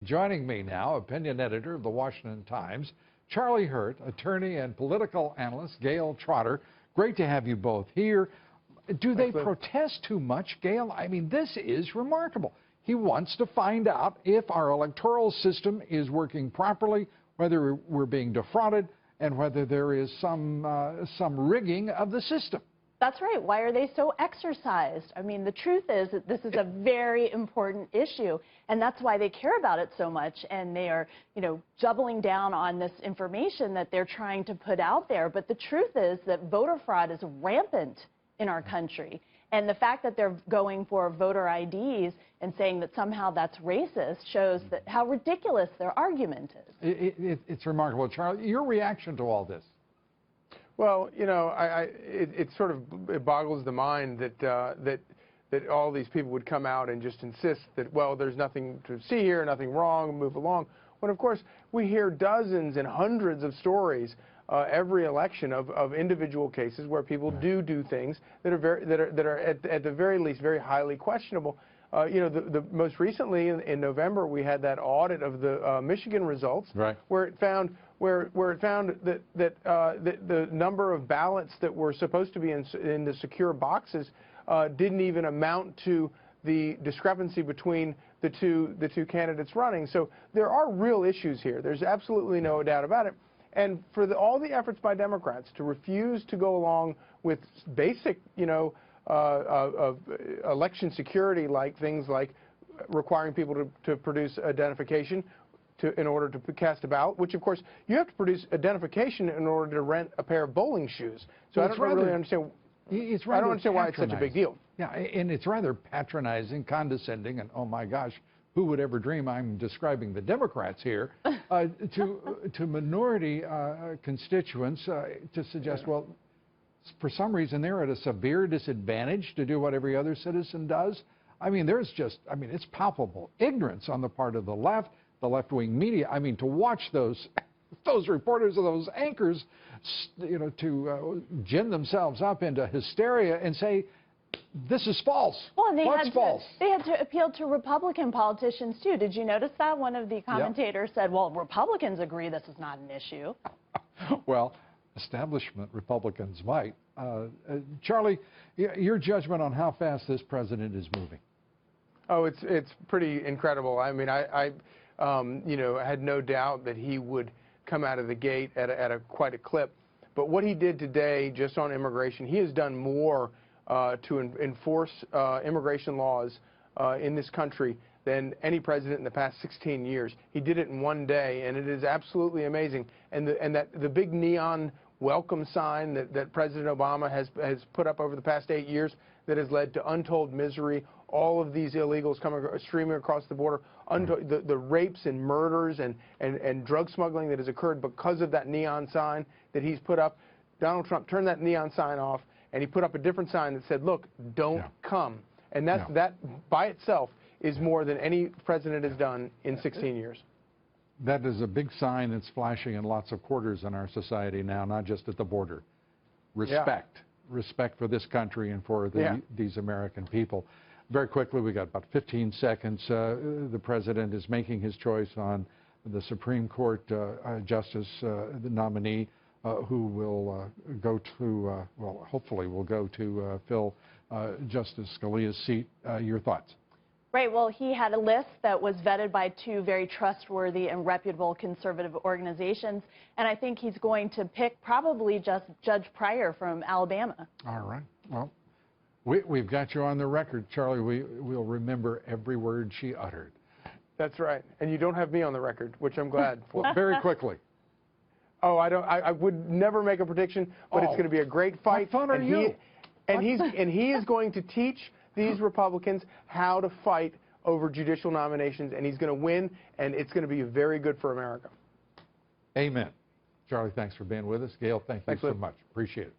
Joining me now, opinion editor of the Washington Times, Charlie Hurt, attorney and political analyst, Gayle Trotter. Great to have you both here. Do they protest too much, Gayle? I mean, this is remarkable. He wants to find out if our electoral system is working properly, whether we're being defrauded, and whether there is some rigging of the system. That's right. Why are they so exercised? I mean, the truth is that this is a very important issue, and that's why they care about it so much, and they are, doubling down on this information that they're trying to put out there. But the truth is that voter fraud is rampant in our country, and the fact that they're going for voter IDs and saying that somehow that's racist shows that how ridiculous their argument is. It's remarkable. Charlie, your reaction to all this? Well, it boggles the mind that all these people would come out and just insist that, well, there's nothing to see here, nothing wrong, move along. When, of course, we hear dozens and hundreds of stories every election of individual cases where people do things that are at the very least very highly questionable. The most recently in November we had that audit of the Michigan results, where it found that the number of ballots that were supposed to be in the secure boxes didn't even amount to the discrepancy between the two candidates running. So there are real issues here. There's absolutely no doubt about it. And for all the efforts by Democrats to refuse to go along with basic, election security, like things like requiring people to produce identification in order to cast a ballot, which of course you have to produce identification in order to rent a pair of bowling shoes. So I don't really understand. I don't understand why it's such a big deal. Yeah, and it's rather patronizing, condescending, and oh my gosh, who would ever dream I'm describing the Democrats here, to minority constituents to suggest, well, for some reason they're at a severe disadvantage to do what every other citizen does. I mean, it's palpable ignorance on the part of the left-wing media. I mean, to watch those reporters or those anchors, to gin themselves up into hysteria and say, this is false. Well, and false? They had to appeal to Republican politicians, too. Did you notice that? One of the commentators said, well, Republicans agree this is not an issue. Well, establishment Republicans might. Charlie, your judgment on how fast this president is moving? Oh, it's pretty incredible. I mean, I had no doubt that he would come out of the gate at quite a clip. But what he did today just on immigration, he has done more to enforce immigration laws in this country than any president in the past 16 years. He did it in one day, and it is absolutely amazing. And the big neon welcome sign that President Obama has put up over the past 8 years that has led to untold misery, all of these illegals streaming across the border, the rapes and murders and drug smuggling that has occurred because of that neon sign that he's put up. Donald Trump turned that neon sign off, and he put up a different sign that said, look, don't come. And that by itself is more than any president has done in 16 years. That is a big sign that's flashing in lots of quarters in our society now, not just at the border. Respect. Respect for this country and for these American people. Very quickly, we got about 15 seconds. The president is making his choice on the Supreme Court justice, the nominee, who will go to, well, hopefully will go to fill Justice Scalia's seat. Your thoughts? Right. Well, he had a list that was vetted by two very trustworthy and reputable conservative organizations, and I think he's going to pick probably just Judge Pryor from Alabama. All right. Well, we've got you on the record, Charlie. We'll remember every word she uttered. That's right. And you don't have me on the record, which I'm glad for. Well, very quickly. Oh, I would never make a prediction, but it's going to be a great fight. What fun are you? And he is going to teach these Republicans how to fight over judicial nominations, and he's going to win, and it's going to be very good for America. Amen. Charlie, thanks for being with us. Gayle, thank you so much. Appreciate it.